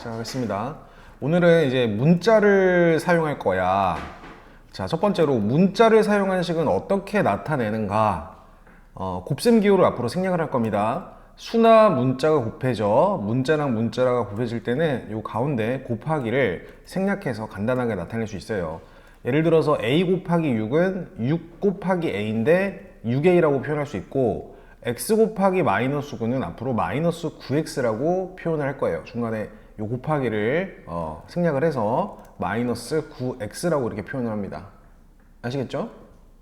시작하겠습니다. 오늘은 이제 문자를 사용할 거야. 자, 첫 번째로 문자를 사용한 식은 어떻게 나타내는가? 곱셈 기호를 앞으로 생략을 할 겁니다. 수나 문자가 곱해져 문자랑 문자가 곱해질 때는 이 가운데 곱하기를 생략해서 간단하게 나타낼 수 있어요. 예를 들어서 a 곱하기 6은 6 곱하기 a인데 6a라고 표현할 수 있고, x 곱하기 마이너스 9는 앞으로 마이너스 9x라고 표현을 할 거예요. 중간에 이 곱하기를 생략을 해서 마이너스 9x라고 이렇게 표현을 합니다. 아시겠죠?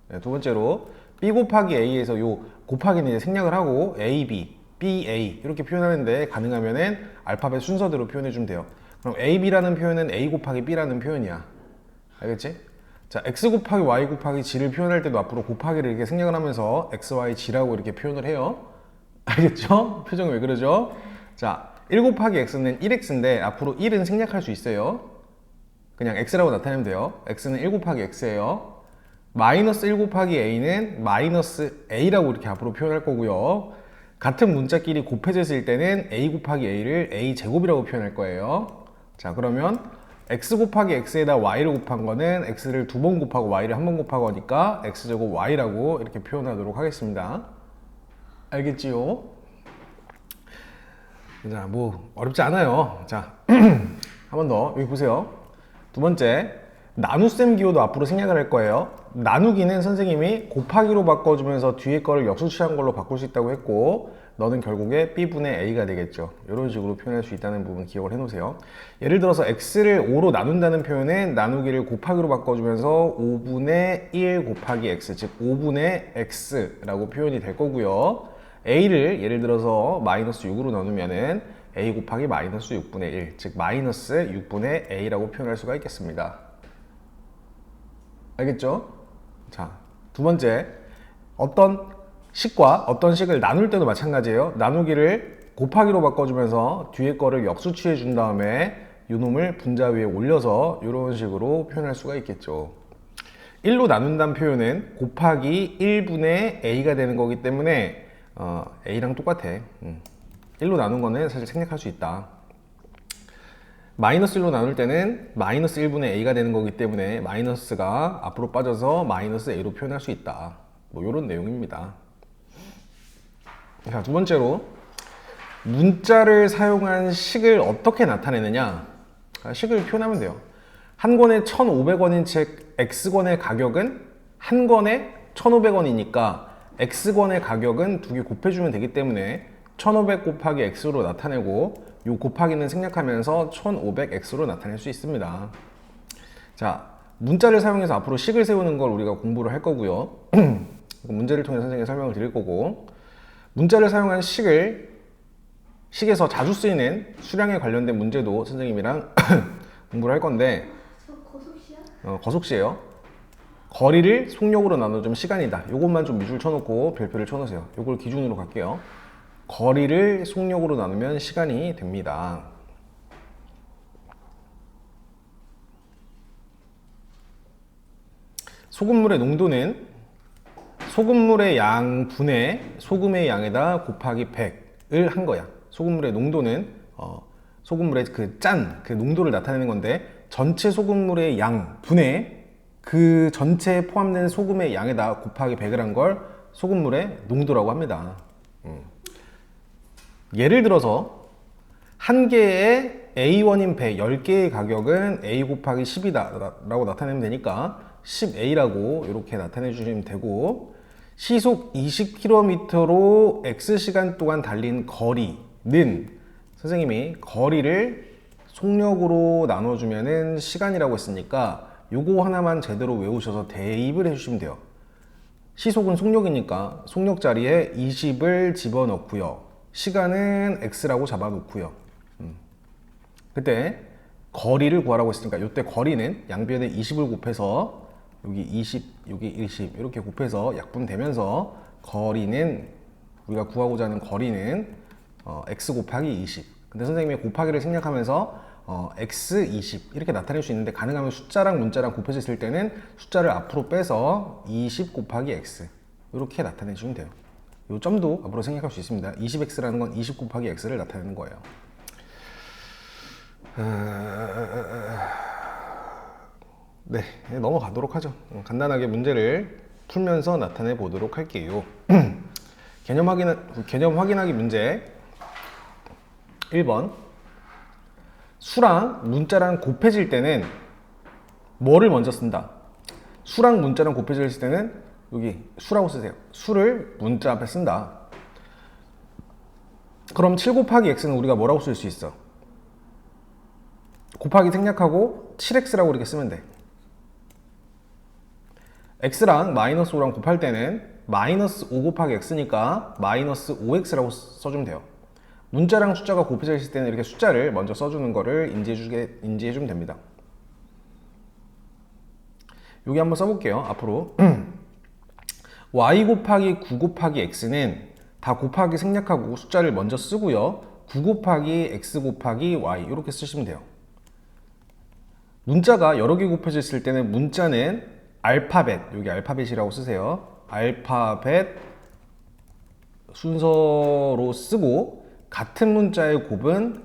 네, 두 번째로 b 곱하기 a에서 이 곱하기는 이제 생략을 하고 ab, ba 이렇게 표현하는데, 가능하면은 알파벳 순서대로 표현해 주면 돼요. 그럼 ab라는 표현은 a 곱하기 b라는 표현이야. 알겠지? 자, x 곱하기 y 곱하기 g를 표현할 때도 앞으로 곱하기를 이렇게 생략을 하면서 x, y, g라고 이렇게 표현을 해요. 알겠죠? 표정이 왜 그러죠? 자, 1 곱하기 x는 1x인데 앞으로 1은 생략할 수 있어요. 그냥 x라고 나타내면 돼요. x는 1 곱하기 x예요. 마이너스 1 곱하기 a는 마이너스 a라고 이렇게 앞으로 표현할 거고요. 같은 문자끼리 곱해졌을 때는 a 곱하기 a를 a 제곱이라고 표현할 거예요. 자, 그러면 x 곱하기 x에다 y를 곱한 거는 x를 2번 곱하고 y를 1번 곱하고 하니까 x제곱 y라고 이렇게 표현하도록 하겠습니다. 알겠지요? 자, 뭐 어렵지 않아요. 자, 한 번 더 여기 보세요. 두 번째, 나눗셈 기호도 앞으로 생략을 할 거예요. 나누기는 선생님이 곱하기로 바꿔주면서 뒤에 거를 역수 취한 걸로 바꿀 수 있다고 했고, 너는 결국에 b분의 a가 되겠죠. 이런 식으로 표현할 수 있다는 부분 기억을 해놓으세요. 예를 들어서 x를 5로 나눈다는 표현은 나누기를 곱하기로 바꿔주면서 5분의 1 곱하기 x, 즉 5분의 x라고 표현이 될 거고요. a를 예를 들어서 마이너스 6으로 나누면은 a 곱하기 마이너스 6분의 1, 즉 마이너스 6분의 a라고 표현할 수가 있겠습니다. 알겠죠? 자, 두 번째, 어떤 식과 어떤 식을 나눌 때도 마찬가지예요. 나누기를 곱하기로 바꿔주면서 뒤에 거를 역수 취해 준 다음에 이놈을 분자 위에 올려서 이런 식으로 표현할 수가 있겠죠. 1로 나눈다는 표현은 곱하기 1분의 a가 되는 거기 때문에 a랑 똑같아. 1로 나눈 거는 사실 생략할 수 있다. 마이너스 1로 나눌 때는 마이너스 1분의 a가 되는 거기 때문에 마이너스가 앞으로 빠져서 마이너스 a로 표현할 수 있다. 뭐 이런 내용입니다. 자, 두 번째로 문자를 사용한 식을 어떻게 나타내느냐. 식을 표현하면 돼요. 한 권에 1,500원인 책 X권의 가격은 한 권에 1,500원이니까 X권의 가격은 두 개 곱해주면 되기 때문에 1,500 곱하기 X로 나타내고, 이 곱하기는 생략하면서 1,500X로 나타낼 수 있습니다. 자, 문자를 사용해서 앞으로 식을 세우는 걸 우리가 공부를 할 거고요. 문제를 통해 선생님이 설명을 드릴 거고, 문자를 사용한 식에서 자주 쓰이는 수량에 관련된 문제도 선생님이랑 공부를 할 건데, 거속시예요. 거리를 속력으로 나눠주면 시간이다. 이것만 좀 밑줄 쳐놓고 별표를 쳐놓으세요. 이걸 기준으로 갈게요. 거리를 속력으로 나누면 시간이 됩니다. 소금물의 농도는 소금물의 양분의 소금의 양에다 곱하기 100을 한 거야. 소금물의 농도는 소금물의 그 농도를 나타내는 건데, 전체 소금물의 양분의 그 전체에 포함된 소금의 양에다 곱하기 100을 한 걸 소금물의 농도라고 합니다. 예를 들어서 한 개의 A1인 배 10개의 가격은 A 곱하기 10이다 라고 나타내면 되니까 10A라고 이렇게 나타내 주시면 되고, 시속 20km로 X시간 동안 달린 거리는 선생님이 거리를 속력으로 나눠주면은 시간이라고 했으니까 요거 하나만 제대로 외우셔서 대입을 해주시면 돼요. 시속은 속력이니까 속력 자리에 20을 집어넣고요. 시간은 X라고 잡아놓고요. 그때 거리를 구하라고 했으니까 이때 거리는 양변에 20을 곱해서 여기 20, 여기 20 이렇게 곱해서 약분되면서 거리는, 우리가 구하고자 하는 거리는 X 곱하기 20. 근데 선생님이 곱하기를 생략하면서 X20 이렇게 나타낼 수 있는데, 가능하면 숫자랑 문자랑 곱해졌을 때는 숫자를 앞으로 빼서 20 곱하기 X 이렇게 나타내주면 돼요. 이 점도 앞으로 생략할 수 있습니다. 20x라는 건 20 곱하기 x를 나타내는 거예요. 네, 넘어가도록 하죠. 간단하게 문제를 풀면서 나타내 보도록 할게요. 개념 확인하기 문제 1번. 수랑 문자랑 곱해질 때는 뭐를 먼저 쓴다? 수랑 문자랑 곱해질 때는 여기 수라고 쓰세요. 수를 문자 앞에 쓴다. 그럼 7 곱하기 x는 우리가 뭐라고 쓸 수 있어? 곱하기 생략하고 7x라고 이렇게 쓰면 돼. x랑 마이너스 5랑 곱할 때는 마이너스 5 곱하기 x니까 마이너스 5x라고 써주면 돼요. 문자랑 숫자가 곱해져 있을 때는 이렇게 숫자를 먼저 써주는 거를 인지해주면 됩니다. 여기 한번 써볼게요. 앞으로 y 곱하기 9 곱하기 x는 다 곱하기 생략하고 숫자를 먼저 쓰고요. 9 곱하기 x 곱하기 y 이렇게 쓰시면 돼요. 문자가 여러 개 곱해져 있을 때는 문자는 알파벳, 여기 알파벳이라고 쓰세요. 알파벳 순서로 쓰고 같은 문자의 곱은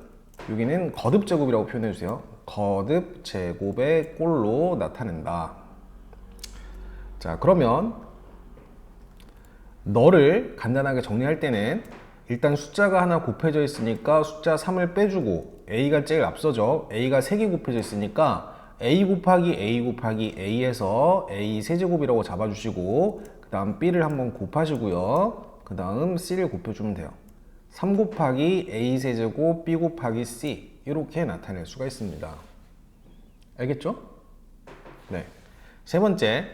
여기는 거듭 제곱이라고 표현해 주세요. 거듭 제곱의 꼴로 나타낸다. 자, 그러면 너를 간단하게 정리할 때는 일단 숫자가 하나 곱해져 있으니까 숫자 3을 빼주고 a가 제일 앞서죠. a가 3개 곱해져 있으니까 a 곱하기 a 곱하기 a에서 a 세제곱이라고 잡아주시고 그 다음 b를 한번 곱하시고요. 그 다음 c를 곱해주면 돼요. 3 곱하기 a 세제곱 b 곱하기 c 이렇게 나타낼 수가 있습니다. 알겠죠? 네. 세 번째,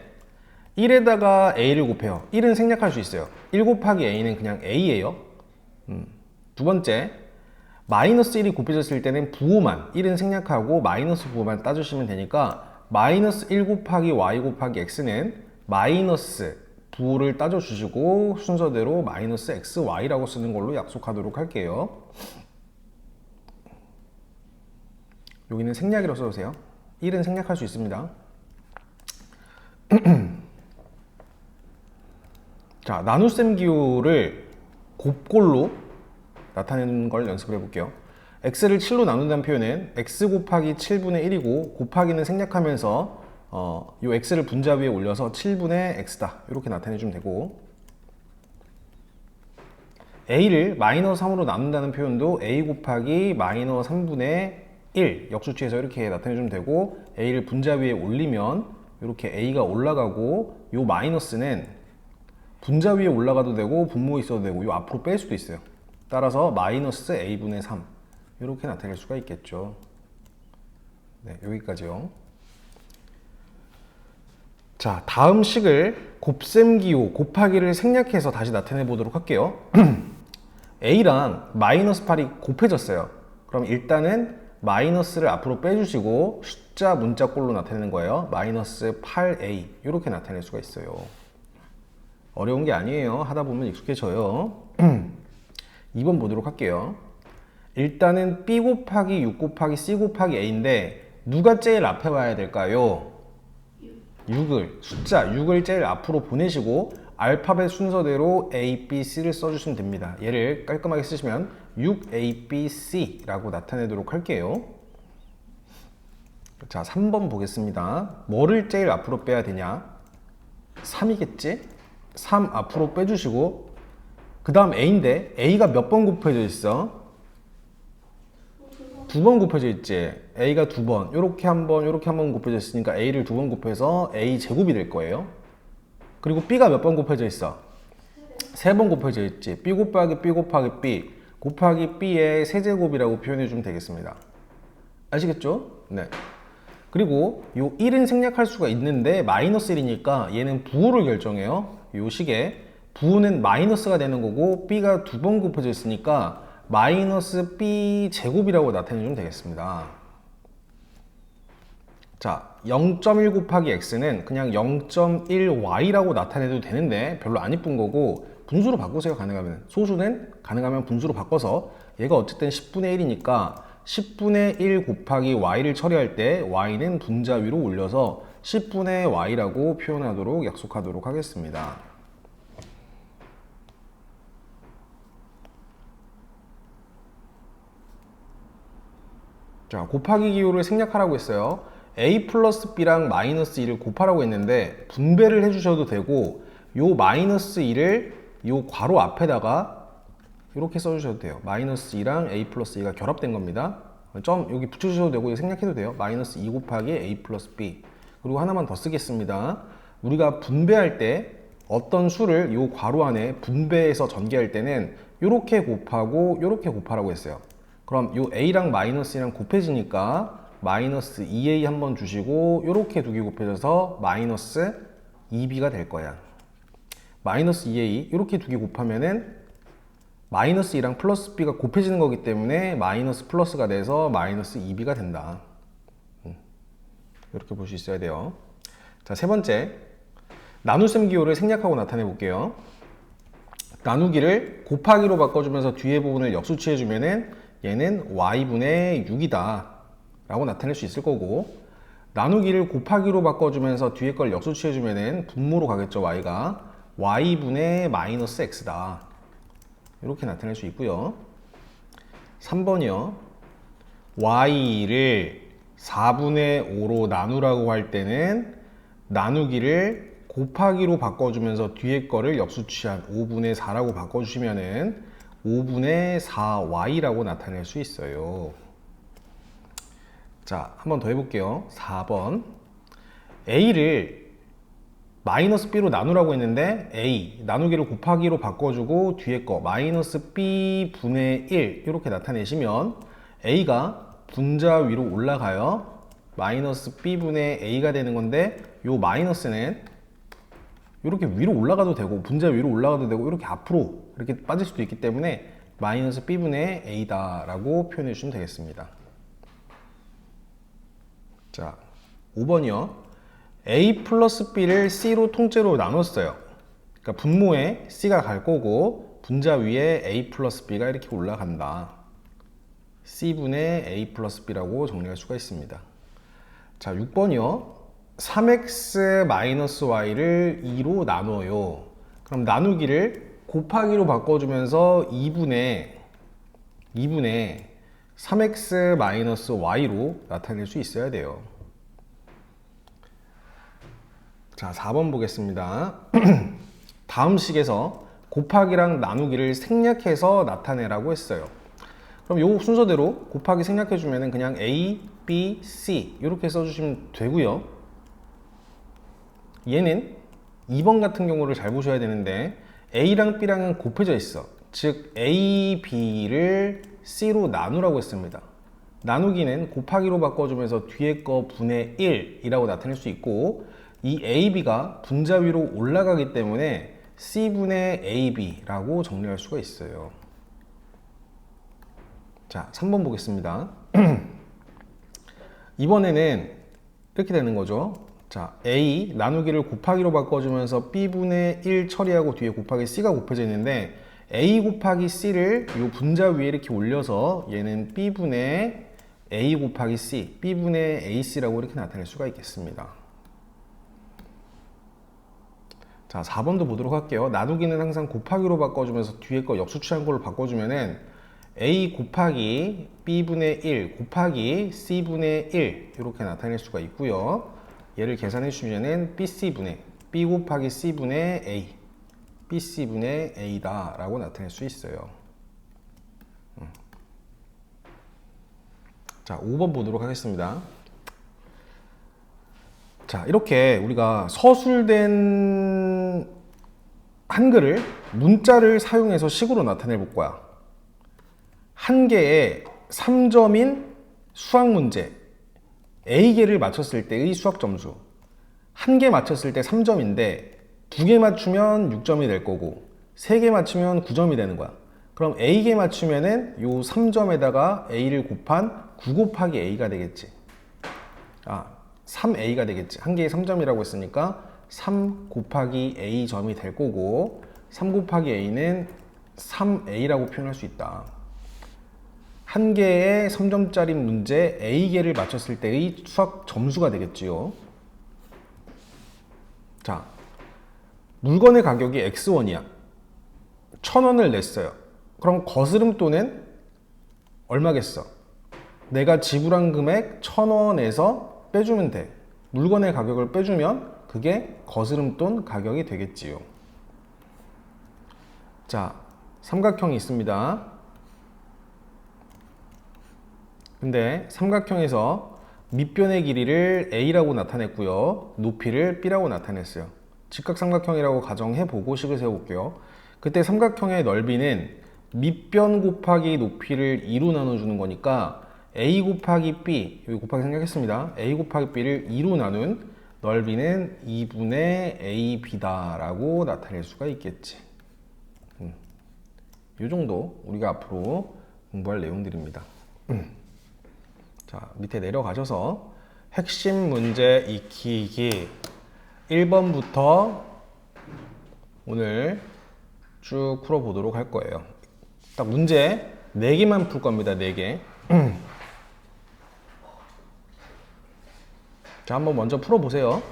1에다가 a를 곱해요. 1은 생략할 수 있어요. 1 곱하기 a는 그냥 a예요. 두 번째, 마이너스 1이 곱해졌을 때는 부호만 1은 생략하고 마이너스 부호만 따주시면 되니까 마이너스 1 곱하기 y 곱하기 x는 마이너스 부호를 따져주시고 순서대로 마이너스 xy라고 쓰는 걸로 약속하도록 할게요. 여기는 생략이라고 써주세요. 1은 생략할 수 있습니다. 자, 나눗셈 기호를 곱꼴로 나타내는 걸 연습을 해볼게요. x를 7로 나눈다는 표현은 x 곱하기 7분의 1이고 곱하기는 생략하면서 이 x를 분자 위에 올려서 7분의 x다 이렇게 나타내주면 되고, a를 마이너스 3으로 나눈다는 표현도 a 곱하기 마이너스 3분의 1 역수치해서 이렇게 나타내주면 되고, a를 분자 위에 올리면 이렇게 a가 올라가고 이 마이너스는 분자 위에 올라가도 되고 분모에 있어도 되고 이 앞으로 뺄 수도 있어요. 따라서 마이너스 a분의 3 이렇게 나타낼 수가 있겠죠. 네, 여기까지요. 자, 다음 식을 곱셈 기호 곱하기를 생략해서 다시 나타내 보도록 할게요. a랑 마이너스 8이 곱해졌어요. 그럼 일단은 마이너스를 앞으로 빼주시고 숫자 문자꼴로 나타내는 거예요. 마이너스 8a 이렇게 나타낼 수가 있어요. 어려운 게 아니에요. 하다 보면 익숙해져요. 2번 보도록 할게요. 일단은 b 곱하기 6 곱하기 c 곱하기 a인데 누가 제일 앞에 와야 될까요? 숫자 6을 제일 앞으로 보내시고 알파벳 순서대로 a, b, c를 써주시면 됩니다. 얘를 깔끔하게 쓰시면 6a, b, c라고 나타내도록 할게요. 자, 3번 보겠습니다. 뭐를 제일 앞으로 빼야 되냐? 3이겠지? 3 앞으로 빼주시고 그 다음 a인데 a가 몇 번 곱해져 있어? 2번 곱해져 있지. a가 2번 요렇게 한번 곱해져 있으니까 a를 2번 곱해서 a 제곱이 될 거예요. 그리고 b가 몇 번 곱해져 있어? 3번 곱해져 있지. b 곱하기 b 곱하기 b 곱하기 b의 세제곱이라고 표현해 주면 되겠습니다. 아시겠죠? 네. 그리고 요 1은 생략할 수가 있는데 마이너스 1이니까 얘는 부호를 결정해요. 요 식에 부호는 마이너스가 되는 거고 b가 2번 곱해져 있으니까 마이너스 b 제곱이라고 나타내주면 되겠습니다. 자, 0.1 곱하기 x는 그냥 0.1y라고 나타내도 되는데 별로 안 이쁜 거고 분수로 바꾸세요. 가능하면. 소수는 가능하면 분수로 바꿔서 얘가 어쨌든 10분의 1이니까 10분의 1 곱하기 y를 처리할 때 y는 분자 위로 올려서 10분의 y라고 표현하도록 약속하도록 하겠습니다. 자, 곱하기 기호를 생략하라고 했어요. a 플러스 b랑 마이너스 2를 곱하라고 했는데 분배를 해주셔도 되고 요 마이너스 2를 요 괄호 앞에다가 이렇게 써주셔도 돼요. 마이너스 2랑 a 플러스 2가 결합된 겁니다. 점 여기 붙여주셔도 되고 생략해도 돼요. 마이너스 2 곱하기 a 플러스 b. 그리고 하나만 더 쓰겠습니다. 우리가 분배할 때 어떤 수를 요 괄호 안에 분배해서 전개할 때는 이렇게 곱하고 이렇게 곱하라고 했어요. 그럼 요 a랑 마이너스 2랑 곱해지니까 마이너스 2a 한번 주시고 이렇게 두 개 곱해져서 마이너스 2b가 될 거야. 마이너스 2a 이렇게 두 개 곱하면은 마이너스 2랑 플러스 b가 곱해지는 거기 때문에 마이너스 플러스가 돼서 마이너스 2b가 된다. 이렇게 볼 수 있어야 돼요. 자, 세 번째, 나눗셈 기호를 생략하고 나타내 볼게요. 나누기를 곱하기로 바꿔주면서 뒤에 부분을 역수치해 주면은 얘는 y분의 6이다 라고 나타낼 수 있을 거고, 나누기를 곱하기로 바꿔주면서 뒤에 걸 역수치해 주면은 분모로 가겠죠. y가 y분의 마이너스 x다 이렇게 나타낼 수 있고요. 3번이요. y를 4분의 5로 나누라고 할 때는 나누기를 곱하기로 바꿔주면서 뒤에 거를 역수치한 5분의 4라고 바꿔주시면은 5분의 4y라고 나타낼 수 있어요. 자, 한 번 더 해볼게요. 4번. a를 마이너스 b로 나누라고 했는데 a 나누기를 곱하기로 바꿔주고 뒤에 거 마이너스 b 분의 1 이렇게 나타내시면 a가 분자 위로 올라가요. 마이너스 b 분의 a가 되는 건데 요 마이너스는 이렇게 위로 올라가도 되고 분자 위로 올라가도 되고 이렇게 앞으로 이렇게 빠질 수도 있기 때문에 마이너스 b 분의 a다 라고 표현해 주시면 되겠습니다. 자, 5번이요. a 플러스 b를 c로 통째로 나눴어요. 그러니까 분모에 c가 갈 거고 분자 위에 a 플러스 b가 이렇게 올라간다. c분의 a 플러스 b라고 정리할 수가 있습니다. 자, 6번이요. 3x 마이너스 y를 2로 나눠요. 그럼 나누기를 곱하기로 바꿔주면서 2분의 3x 마이너스 y로 나타낼 수 있어야 돼요. 자, 4번 보겠습니다. 다음 식에서 곱하기랑 나누기를 생략해서 나타내라고 했어요. 그럼 요 순서대로 곱하기 생략해주면 그냥 a, b, c 이렇게 써주시면 되고요. 얘는 2번 같은 경우를 잘 보셔야 되는데 a랑 b랑은 곱해져 있어. 즉 a, b를 c로 나누라고 했습니다. 나누기는 곱하기로 바꿔주면서 뒤에 거 분의 1이라고 나타낼 수 있고 이 a, b가 분자 위로 올라가기 때문에 c분의 ab라고 정리할 수가 있어요. 자, 3번 보겠습니다. 이번에는 이렇게 되는 거죠. 자, a 나누기를 곱하기로 바꿔주면서 b분의 1 처리하고 뒤에 곱하기 c가 곱해져 있는데 a 곱하기 c를 이 분자 위에 이렇게 올려서 얘는 b분의 a 곱하기 c, b분의 ac라고 이렇게 나타낼 수가 있겠습니다. 자, 4번도 보도록 할게요. 나누기는 항상 곱하기로 바꿔주면서 뒤에 거 역수치한 걸로 바꿔주면은 a 곱하기 b분의 1 곱하기 c분의 1 이렇게 나타낼 수가 있고요. 얘를 계산해 주시면은 bc분의 b 곱하기 c분의 a bc분의 a다 라고 나타낼 수 있어요. 자, 5번 보도록 하겠습니다. 자, 이렇게 우리가 서술된 한글을 문자를 사용해서 식으로 나타내 볼 거야. 한 개의 3점인 수학 문제 A개를 맞췄을 때의 수학 점수, 한 개 맞췄을 때 3점인데 2개 맞추면 6점이 될 거고 3개 맞추면 9점이 되는 거야. 그럼 A개 맞추면은 요 3점에다가 A를 곱한 9 곱하기 A가 되겠지. 3A가 되겠지. 한 개에 3점이라고 했으니까 3 곱하기 A 점이 될 거고 3 곱하기 A는 3A라고 표현할 수 있다. 한 개의 3점짜리 문제 A개를 맞췄을 때의 수학 점수가 되겠지요. 자, 물건의 가격이 X1이야. 1,000원을 냈어요. 그럼 거스름돈은 얼마겠어? 내가 지불한 금액 1,000원에서 빼주면 돼. 물건의 가격을 빼주면 그게 거스름돈 가격이 되겠지요. 자, 삼각형이 있습니다. 근데 삼각형에서 밑변의 길이를 A라고 나타냈고요. 높이를 B라고 나타냈어요. 직각삼각형이라고 가정해보고 식을 세워볼게요. 그때 삼각형의 넓이는 밑변 곱하기 높이를 2로 나눠주는 거니까 A 곱하기 B, 여기 곱하기 생략했습니다. A 곱하기 B를 2로 나눈 넓이는 2분의 AB다 라고 나타낼 수가 있겠지. 이 정도 우리가 앞으로 공부할 내용들입니다. 자, 밑에 내려가셔서 핵심 문제 익히기 1번부터 오늘 쭉 풀어보도록 할 거예요. 딱 문제 4개만 풀 겁니다. 4개. 자, 한번 먼저 풀어보세요.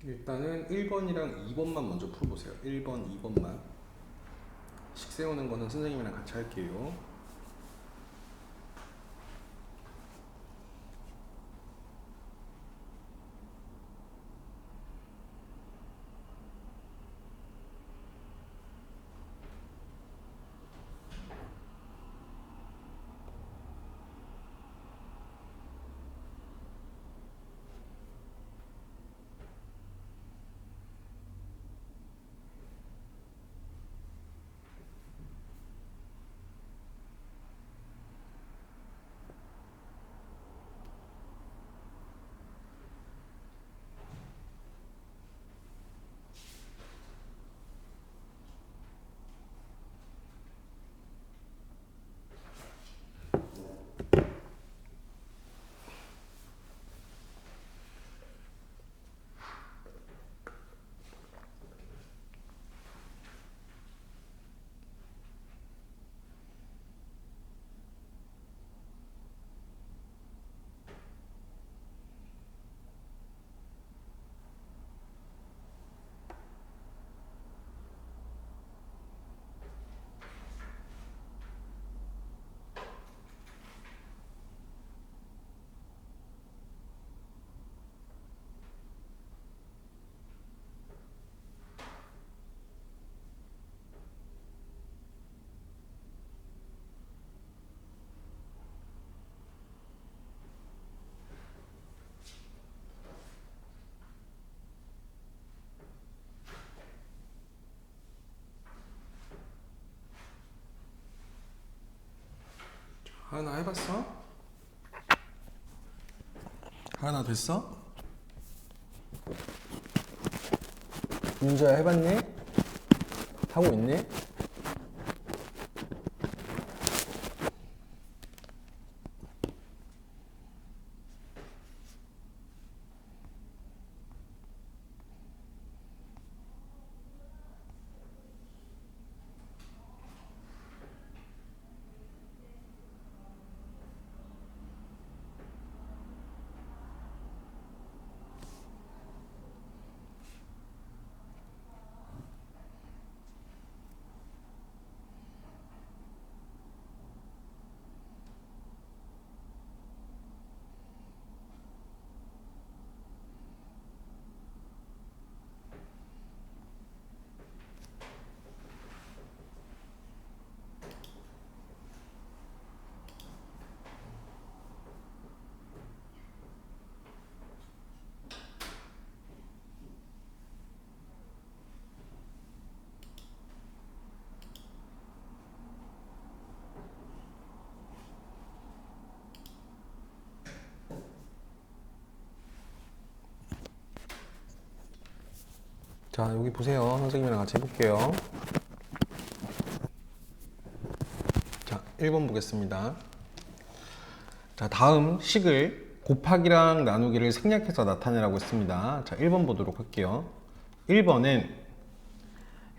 일단은 1번이랑 2번만 먼저 풀어보세요. 1번, 2번만. 식 세우는 거는 선생님이랑 같이 할게요. 하나 해봤어? 하나 됐어? 윤주야 해봤니? 하고 있니? 자, 여기 보세요. 선생님이랑 같이 해볼게요. 자, 1번 보겠습니다. 자, 다음 식을 곱하기랑 나누기를 생략해서 나타내라고 했습니다. 자, 1번 보도록 할게요. 1번은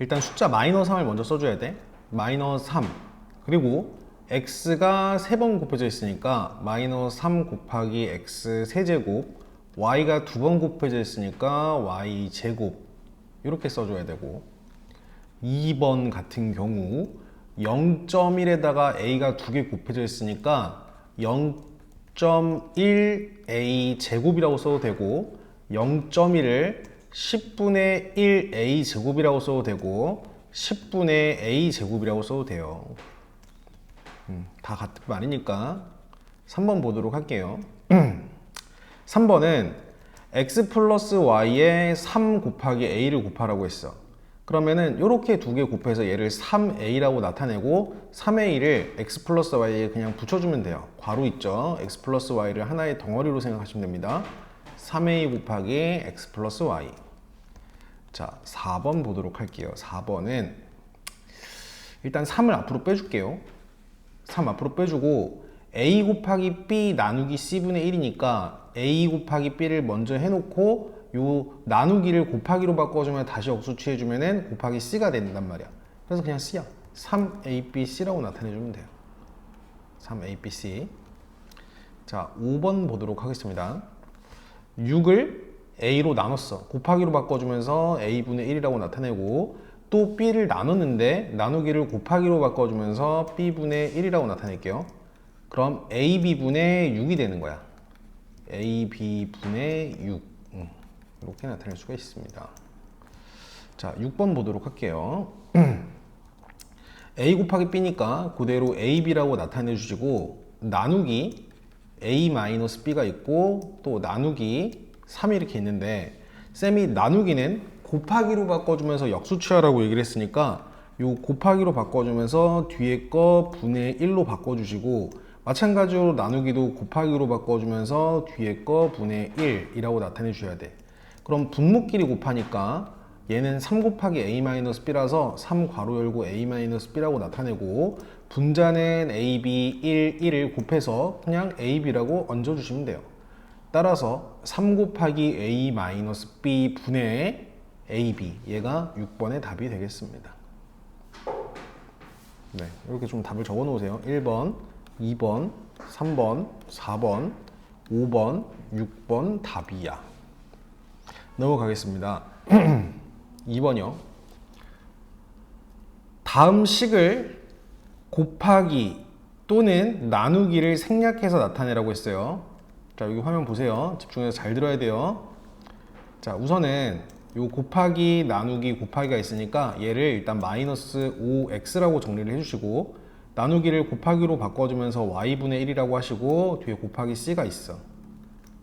일단 숫자 -3을 먼저 써줘야 돼. -3. 그리고 x가 3번 곱해져 있으니까 -3 곱하기 x 세제곱, y가 2번 곱해져 있으니까 y 제곱, 이렇게 써줘야 되고, 2번 같은 경우 0.1에다가 a가 2개 곱해져 있으니까 0.1a 제곱이라고 써도 되고, 0.1을 10분의 1a 제곱이라고 써도 되고, 10분의 a 제곱이라고 써도 돼요. 다 같은 말이니까 3번 보도록 할게요. 3번은 x 플러스 y에 3 곱하기 a를 곱하라고 했어. 그러면은 이렇게 두 개 곱해서 얘를 3a라고 나타내고 3a를 x 플러스 y에 그냥 붙여주면 돼요. 괄호 있죠? x 플러스 y를 하나의 덩어리로 생각하시면 됩니다. 3a 곱하기 x 플러스 y. 자, 4번 보도록 할게요. 4번은 일단 3을 앞으로 빼줄게요. 3 앞으로 빼주고 a 곱하기 b 나누기 c분의 1이니까 a 곱하기 b를 먼저 해놓고 요 나누기를 곱하기로 바꿔주면 다시 억수 취해주면은 곱하기 c가 된단 말이야. 그래서 그냥 c야. 3abc라고 나타내주면 돼요. 3abc. 자, 5번 보도록 하겠습니다. 6을 a로 나눴어. 곱하기로 바꿔주면서 a분의 1이라고 나타내고, 또 b를 나눴는데 나누기를 곱하기로 바꿔주면서 b분의 1이라고 나타낼게요. 그럼 ab분의 6이 되는 거야. ab분의 6. 이렇게 나타낼 수가 있습니다. 자, 6번 보도록 할게요. a 곱하기 b니까 그대로 ab라고 나타내 주시고, 나누기 a-b가 있고 또 나누기 3이 이렇게 있는데, 쌤이 나누기는 곱하기로 바꿔주면서 역수 취하라고 얘기를 했으니까 요 곱하기로 바꿔주면서 뒤에 거 분의 1로 바꿔주시고, 마찬가지로 나누기도 곱하기로 바꿔주면서 뒤에 거 분의 1이라고 나타내 주셔야 돼. 그럼 분모끼리 곱하니까 얘는 3 곱하기 a-b라서 3 괄호 열고 a-b라고 나타내고, 분자는 ab 1을 곱해서 그냥 ab라고 얹어주시면 돼요. 따라서 3 곱하기 a-b 분의 ab, 얘가 6번의 답이 되겠습니다. 네, 이렇게 좀 답을 적어 놓으세요. 1번, 2번, 3번, 4번, 5번, 6번 답이야. 넘어가겠습니다. 2번이요. 다음 식을 곱하기 또는 나누기를 생략해서 나타내라고 했어요. 자, 여기 화면 보세요. 집중해서 잘 들어야 돼요. 자, 우선은 요 곱하기, 나누기, 곱하기가 있으니까 얘를 일단 마이너스 5x라고 정리를 해주시고, 나누기를 곱하기로 바꿔주면서 y분의 1이라고 하시고 뒤에 곱하기 c가 있어.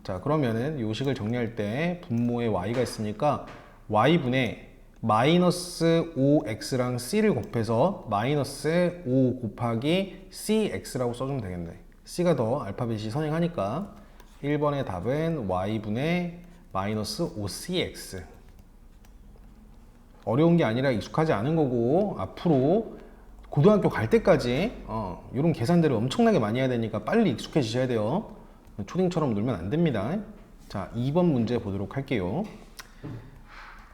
자, 그러면은 요 식을 정리할 때 분모에 y가 있으니까 y분의 마이너스 5x랑 c를 곱해서 마이너스 5 곱하기 cx라고 써주면 되겠네. c가 더 알파벳이 선행하니까 1번의 답은 y분의 마이너스 5cx. 어려운 게 아니라 익숙하지 않은 거고, 앞으로 고등학교 갈 때까지 이런 계산들을 엄청나게 많이 해야 되니까 빨리 익숙해지셔야 돼요. 초딩처럼 놀면 안 됩니다. 자, 2번 문제 보도록 할게요.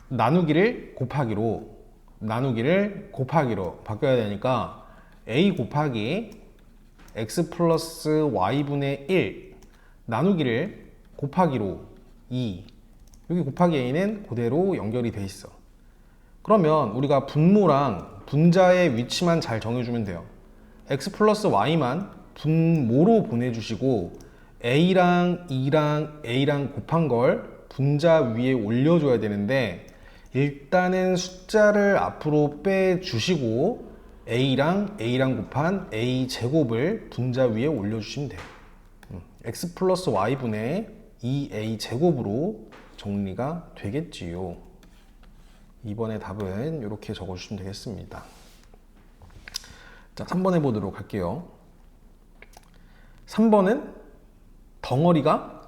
나누기를 곱하기로 바꿔야 되니까 a 곱하기 x 플러스 y분의 1 나누기를 곱하기로 2, 여기 곱하기 a는 그대로 연결이 돼 있어. 그러면 우리가 분모랑 분자의 위치만 잘 정해주면 돼요. x 플러스 y만 분모로 보내주시고, a랑 2랑 a랑 곱한 걸 분자 위에 올려줘야 되는데, 일단은 숫자를 앞으로 빼주시고 a랑 곱한 a 제곱을 분자 위에 올려주시면 돼요. x 플러스 y분의 2a 제곱으로 정리가 되겠지요. 2번의 답은 이렇게 적어주시면 되겠습니다. 자, 3번 해보도록 할게요. 3번은 덩어리가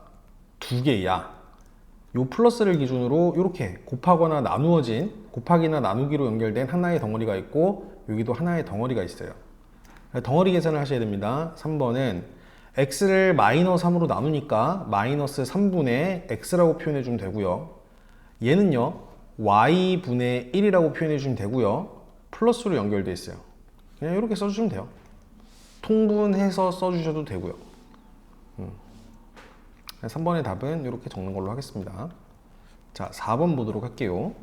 2개야. 요 플러스를 기준으로 이렇게 곱하거나 나누어진, 곱하기나 나누기로 연결된 하나의 덩어리가 있고 여기도 하나의 덩어리가 있어요. 덩어리 계산을 하셔야 됩니다. 3번은 x를 마이너스 3으로 나누니까 마이너스 3분의 x라고 표현해 주면 되고요. 얘는요 y분의 1이라고 표현해 주면 되고요. 플러스로 연결되어 있어요. 그냥 이렇게 써주시면 돼요. 통분해서 써주셔도 되고요. 3번의 답은 이렇게 적는 걸로 하겠습니다. 자, 4번 보도록 할게요.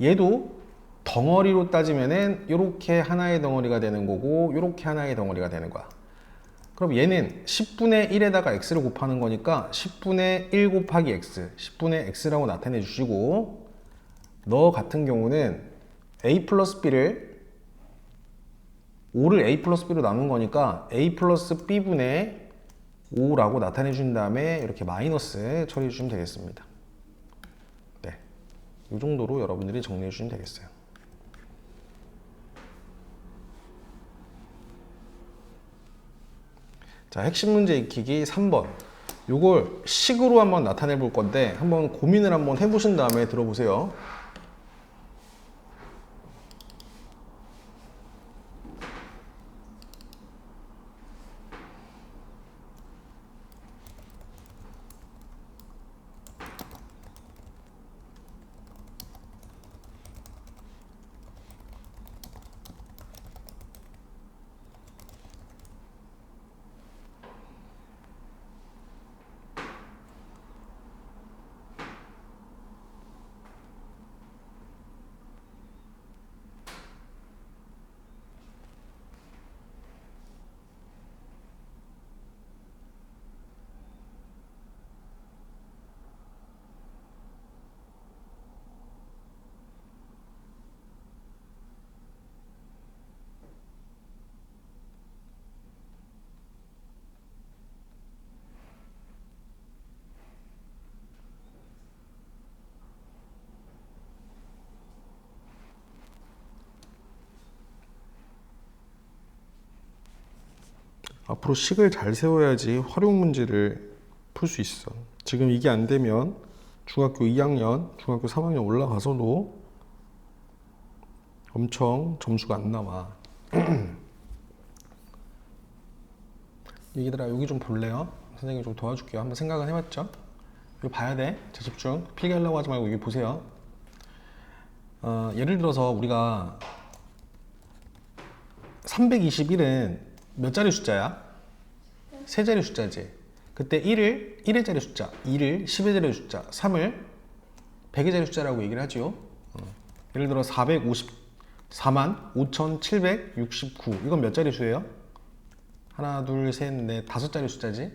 얘도 덩어리로 따지면은 이렇게 하나의 덩어리가 되는 거고 이렇게 하나의 덩어리가 되는 거야. 그럼 얘는 10분의 1에다가 x를 곱하는 거니까 10분의 1 곱하기 x, 10분의 x라고 나타내 주시고 너 같은 경우는 a 플러스 b를 5를 a 플러스 b로 나눈 거니까 a 플러스 b분의 5라고 나타내 준 다음에 이렇게 마이너스 처리해 주시면 되겠습니다. 네, 이 정도로 여러분들이 정리해 주시면 되겠어요. 자, 핵심 문제 익히기 3번. 요걸 식으로 한번 나타내 볼 건데 한번 고민을 한번 해보신 다음에 들어보세요. 앞으로 식을 잘 세워야지 활용 문제를 풀 수 있어. 지금 이게 안 되면 중학교 2학년, 중학교 3학년 올라가서도 엄청 점수가 안 나와. 얘들아 여기 좀 볼래요? 선생님이 좀 도와줄게요. 한번 생각은 해봤죠? 이거 봐야 돼. 자, 집중. 필기하려고 하지 말고 여기 보세요. 예를 들어서 우리가 321은 몇 자리 숫자야? 세 자리 숫자지. 그때 1을 1의 자리 숫자, 2를 10의 자리 숫자, 3을 100의 자리 숫자라고 얘기를 하죠. 예를 들어 454만 5,769 이건 몇 자리 수예요? 하나, 둘, 셋, 넷, 다섯 자리 숫자지.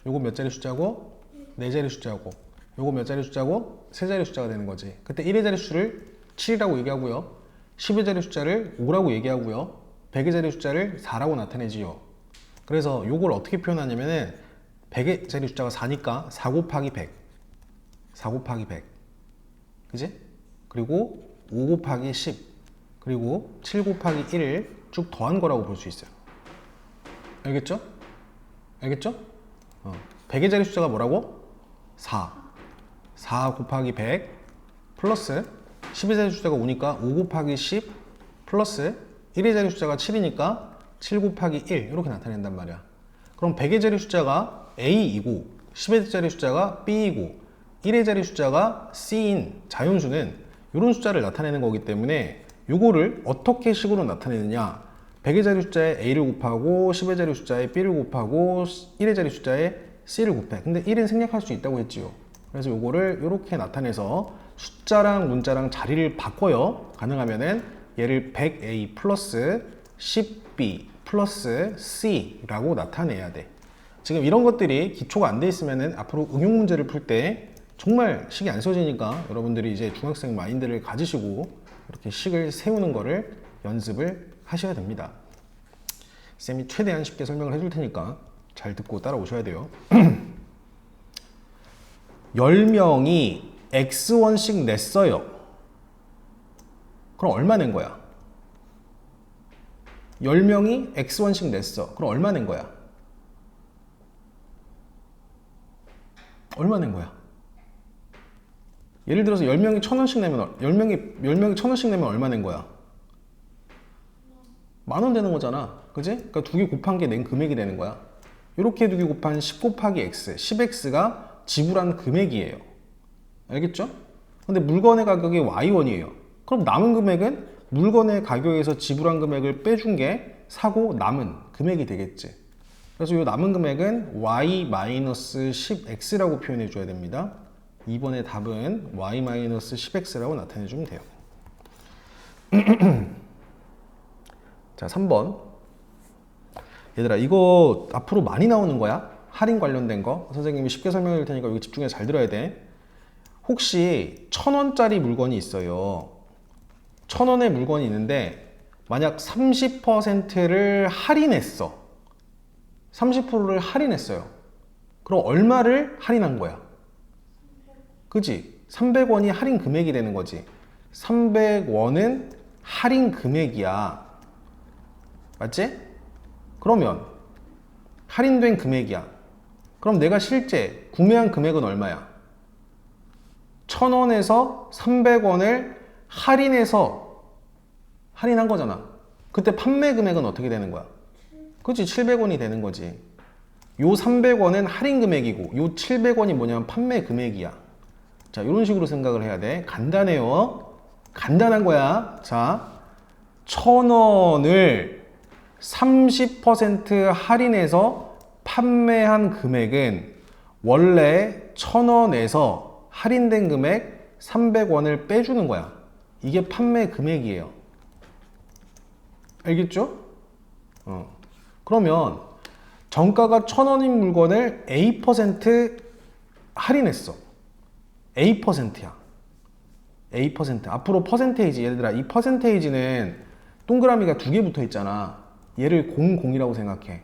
요거 몇 자리 숫자고? 네 자리 숫자고. 요거 몇 자리 숫자고? 세 자리 숫자가 되는 거지. 그때 1의 자리 수를 7이라고 얘기하고요. 10의 자리 숫자를 5라고 얘기하고요. 100의 자리 숫자를 4라고 나타내지요. 그래서 요걸 어떻게 표현하냐면은 100의 자리 숫자가 4니까 4 곱하기 100. 4 곱하기 100. 그지? 그리고 5 곱하기 10. 그리고 7 곱하기 1을 쭉 더한 거라고 볼 수 있어요. 알겠죠? 알겠죠? 100의 자리 숫자가 뭐라고? 4. 4 곱하기 100 플러스 10의 자리 숫자가 5니까 5 곱하기 10 플러스 1의 자리 숫자가 7이니까 7 곱하기 1 이렇게 나타낸단 말이야. 그럼 100의 자리 숫자가 A이고 10의 자리 숫자가 B이고 1의 자리 숫자가 C인 자연수는 이런 숫자를 나타내는 거기 때문에 이거를 어떻게 식으로 나타내느냐, 100의 자리 숫자에 A를 곱하고 10의 자리 숫자에 B를 곱하고 1의 자리 숫자에 C를 곱해. 근데 1은 생략할 수 있다고 했지요. 그래서 이거를 이렇게 나타내서 숫자랑 문자랑 자리를 바꿔요. 가능하면은 얘를 100A 플러스 10B 플러스 C라고 나타내야 돼. 지금 이런 것들이 기초가 안 돼 있으면은 앞으로 응용 문제를 풀 때 정말 식이 안 써지니까 여러분들이 이제 중학생 마인드를 가지시고 이렇게 식을 세우는 거를 연습을 하셔야 됩니다. 쌤이 최대한 쉽게 설명을 해줄 테니까 잘 듣고 따라오셔야 돼요. 10명이 X1씩 냈어요. 그럼 얼마 낸 거야? 10명이 X1씩 냈어. 그럼 얼마 낸 거야? 얼마 낸 거야? 예를 들어서 10명이 1,000원씩 내면 10명이 1,000원씩 내면 얼마 낸 거야? 10,000원 되는 거잖아. 그지? 그러니까 두 개 곱한 게 낸 금액이 되는 거야. 이렇게 두 개 곱한 10 곱하기 x, 10x가 지불한 금액이에요. 알겠죠? 근데 물건의 가격이 y1이에요. 그럼 남은 금액은 물건의 가격에서 지불한 금액을 빼준 게 사고 남은 금액이 되겠지. 그래서 이 남은 금액은 y-10x라고 표현해 줘야 됩니다. 2번의 답은 y-10x라고 나타내 주면 돼요. 자, 3번. 얘들아, 이거 앞으로 많이 나오는 거야. 할인 관련된 거. 선생님이 쉽게 설명해 줄 테니까 여기 집중해서 잘 들어야 돼. 혹시 1,000원짜리 물건이 있어요. 1,000원의 물건이 있는데 만약 30%를 할인했어. 30%를 할인했어요. 그럼 얼마를 할인한 거야? 그지? 300원이 할인 금액이 되는 거지. 300원은 할인 금액이야. 맞지? 그러면 할인된 금액이야. 그럼 내가 실제 구매한 금액은 얼마야? 1,000원에서 300원을 할인해서 할인한 거잖아. 그때 판매 금액은 어떻게 되는 거야? 그치? 700원이 되는 거지. 요 300원은 할인 금액이고 요 700원이 뭐냐면 판매 금액이야. 자, 이런 식으로 생각을 해야 돼. 간단해요. 간단한 거야. 자, 1,000원을 30% 할인해서 판매한 금액은 원래 1,000원에서 할인된 금액 300원을 빼주는 거야. 이게 판매 금액이에요. 알겠죠? 그러면 정가가 1,000원인 물건을 A% 할인했어. A%야. A%. 앞으로 퍼센테이지. 얘들아, 이 퍼센테이지는 동그라미가 두 개 붙어 있잖아. 얘를 00이라고 생각해.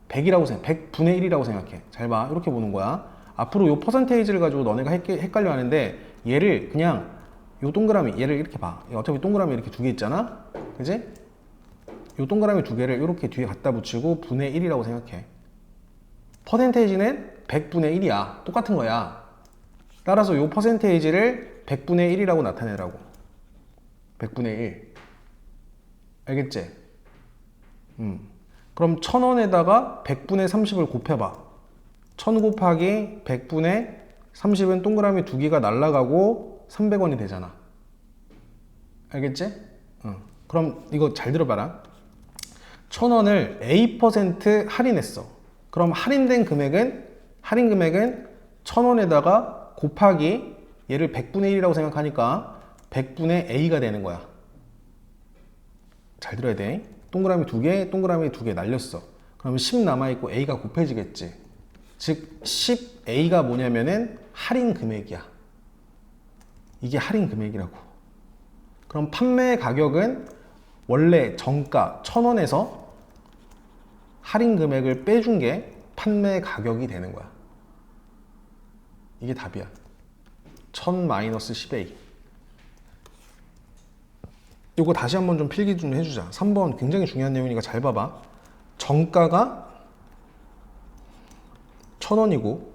100이라고 생각해. 100분의 1이라고 생각해. 잘 봐. 이렇게 보는 거야. 앞으로 요 퍼센테이지를 가지고 너네가 헷갈려 하는데 얘를 그냥 요 동그라미 얘를 이렇게 봐. 어차피 동그라미 이렇게 두 개 있잖아. 그지? 요 동그라미 두 개를 이렇게 뒤에 갖다 붙이고 분의 1이라고 생각해. 퍼센테이지는 100분의 1이야. 똑같은 거야. 따라서 요 퍼센테이지를 100분의 1이라고 나타내라고. 100분의 1. 알겠지? 그럼 1,000원에다가 100분의 30을 곱해봐. 1,000 곱하기 100분의 30은 동그라미 두 개가 날라가고 300원이 되잖아. 알겠지? 그럼 이거 잘 들어봐라. 1,000원을 A% 할인했어. 그럼 할인 금액은 1,000원에다가 곱하기 얘를 100분의 1이라고 생각하니까 100분의 A가 되는 거야. 잘 들어야 돼. 동그라미 두 개, 동그라미 두 개 날렸어. 그러면 10 남아있고 A가 곱해지겠지. 즉 10A가 뭐냐면은 할인 금액이야. 이게 할인 금액이라고. 그럼 판매 가격은 원래 정가 1,000원에서 할인 금액을 빼준 게 판매 가격이 되는 거야. 이게 답이야. 1000-10A. 이거 다시 한번 좀 필기 좀 해주자. 3번 굉장히 중요한 내용이니까 잘 봐봐. 정가가 1,000원이고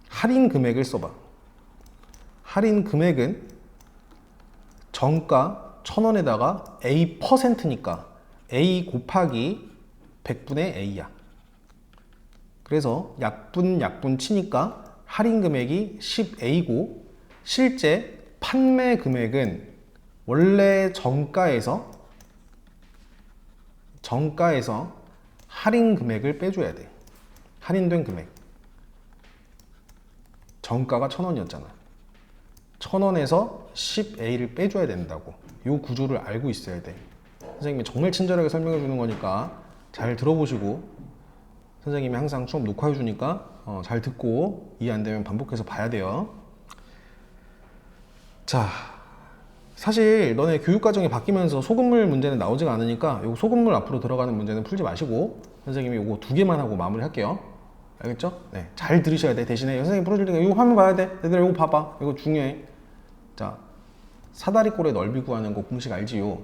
할인 금액을 써봐. 할인 금액은 정가 1,000원에다가 A%니까 A 곱하기 100분의 A야. 그래서 약분 치니까 할인 금액이 10A고 실제 판매 금액은 원래 정가에서 할인 금액을 빼줘야 돼. 할인된 금액. 정가가 1,000원이었잖아. 1,000원에서 10A를 빼줘야 된다고. 이 구조를 알고 있어야 돼. 선생님이 정말 친절하게 설명해 주는 거니까 잘 들어보시고, 선생님이 항상 수업 녹화해 주니까 잘 듣고 이해 안 되면 반복해서 봐야 돼요. 자, 사실 너네 교육과정이 바뀌면서 소금물 문제는 나오지가 않으니까 요 소금물 앞으로 들어가는 문제는 풀지 마시고 선생님이 요거 두 개만 하고 마무리 할게요. 알겠죠? 네, 잘 들으셔야 돼. 대신에 선생님 풀어줄 테니까 이거 화면 봐야 돼. 얘들아 이거 봐봐. 이거 중요해. 자, 사다리꼴의 넓이 구하는 거 공식 알지요?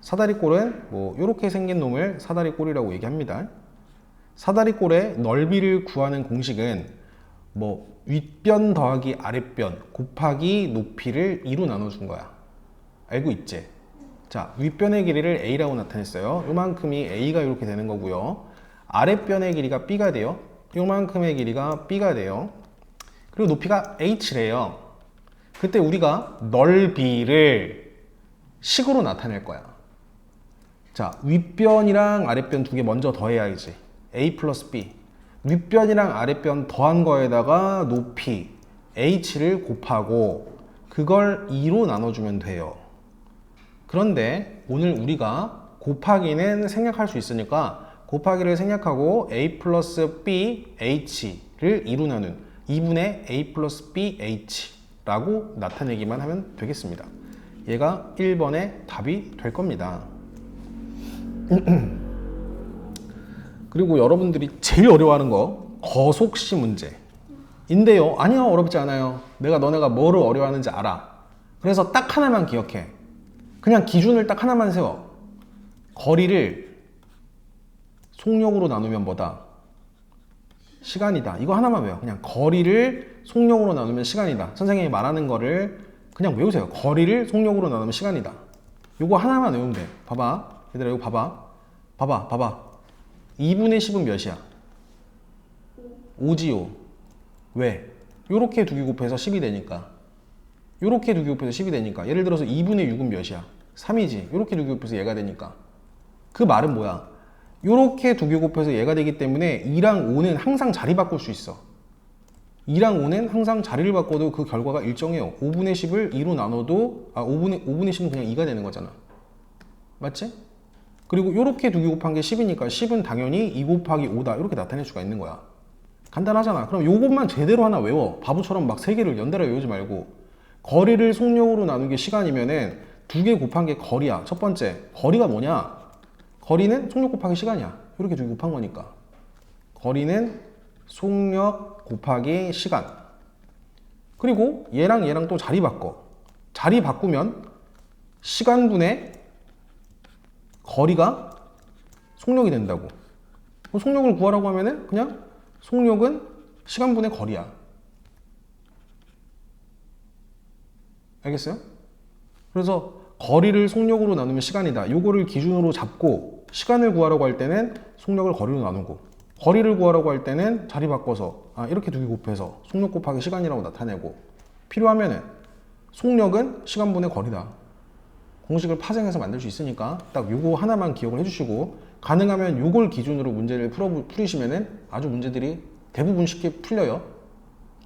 사다리꼴은 뭐 요렇게 생긴 놈을 사다리꼴이라고 얘기합니다. 사다리꼴의 넓이를 구하는 공식은 뭐 윗변 더하기 아랫변 곱하기 높이를 2로 나눠준 거야. 알고 있지? 자, 윗변의 길이를 A라고 나타냈어요. 요만큼이 A가 이렇게 되는 거고요. 아랫변의 길이가 B가 돼요. 요만큼의 길이가 B가 돼요. 그리고 높이가 H래요. 그때 우리가 넓이를 식으로 나타낼 거야. 자, 윗변이랑 아랫변 두 개 먼저 더해야지. A 플러스 B. 윗변이랑 아랫변 더한 거에다가 높이 H를 곱하고 그걸 2로 나눠주면 돼요. 그런데 오늘 우리가 곱하기는 생략할 수 있으니까 곱하기를 생략하고 A 플러스 B H를 2로 나눈 2분의 A 플러스 B H라고 나타내기만 하면 되겠습니다. 얘가 1번의 답이 될 겁니다. 그리고 여러분들이 제일 어려워하는 거 거속시 문제인데요. 아니요, 어렵지 않아요. 내가 너네가 뭐를 어려워하는지 알아. 그래서 딱 하나만 기억해. 그냥 기준을 딱 하나만 세워. 거리를 속력으로 나누면 뭐다? 시간이다. 이거 하나만 외워. 그냥 거리를 속력으로 나누면 시간이다. 선생님이 말하는 거를 그냥 외우세요. 거리를 속력으로 나누면 시간이다. 요거 하나만 외우면 돼. 봐봐. 얘들아, 이거 봐봐. 봐봐. 2분의 10은 몇이야? 5지요. 왜? 요렇게 두 개 곱해서 10이 되니까. 요렇게 두 개 곱해서 10이 되니까. 예를 들어서 2분의 6은 몇이야? 3이지. 요렇게 두 개 곱해서 얘가 되니까. 그 말은 뭐야? 요렇게 두 개 곱해서 얘가 되기 때문에 2랑 5는 항상 자리 바꿀 수 있어. 2랑 5는 항상 자리를 바꿔도 그 결과가 일정해요. 5분의 10을 2로 나눠도 5분의 10은 그냥 2가 되는 거잖아. 맞지? 그리고 이렇게 두 개 곱한 게 10이니까 10은 당연히 2 곱하기 5다 이렇게 나타낼 수가 있는 거야. 간단하잖아. 그럼 요것만 제대로 하나 외워. 바보처럼 막 3개를 연달아 외우지 말고. 거리를 속력으로 나눈 게 시간이면은 두 개 곱한 게 거리야. 첫 번째, 거리가 뭐냐? 거리는 속력 곱하기 시간이야. 이렇게 두 개 곱한 거니까. 거리는 속력 곱하기 시간. 그리고 얘랑 또 자리 바꿔. 자리 바꾸면 시간분의 거리가 속력이 된다고. 속력을 구하라고 하면은 그냥 속력은 시간분의 거리야. 알겠어요? 그래서 거리를 속력으로 나누면 시간이다. 요거를 기준으로 잡고 시간을 구하라고 할 때는 속력을 거리로 나누고 거리를 구하라고 할 때는 자리 바꿔서 이렇게 두 개 곱해서 속력 곱하기 시간이라고 나타내고 필요하면은 속력은 시간분의 거리다. 공식을 파생해서 만들 수 있으니까 딱 요거 하나만 기억을 해주시고 가능하면 요걸 기준으로 문제를 풀으시면은 아주 문제들이 대부분 쉽게 풀려요.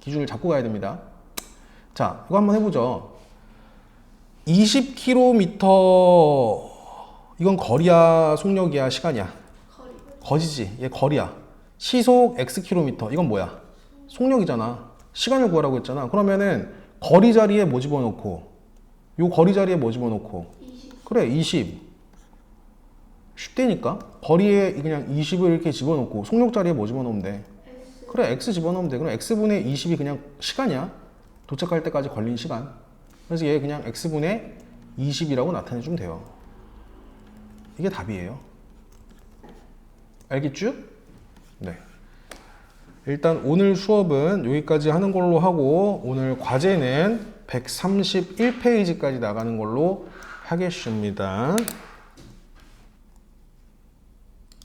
기준을 잡고 가야 됩니다. 자, 이거 한번 해보죠. 20km 이건 거리야, 속력이야, 시간이야? 거리지. 얘 거리야. 시속 Xkm 이건 뭐야? 속력이잖아. 시간을 구하라고 했잖아. 그러면은 거리 자리에 뭐 집어넣고 요 거리 자리에 뭐 집어넣고 20. 그래 20 쉽다니까. 거리에 그냥 20을 이렇게 집어넣고 속력 자리에 뭐 집어넣으면 돼? X. 그래 X 집어넣으면 돼. 그럼 X분의 20이 그냥 시간이야. 도착할 때까지 걸린 시간. 그래서 얘 그냥 X분의 20이라고 나타내주면 돼요. 이게 답이에요. 알겠죠? 네. 일단 오늘 수업은 여기까지 하는 걸로 하고 오늘 과제는 131페이지까지 나가는 걸로 하겠습니다.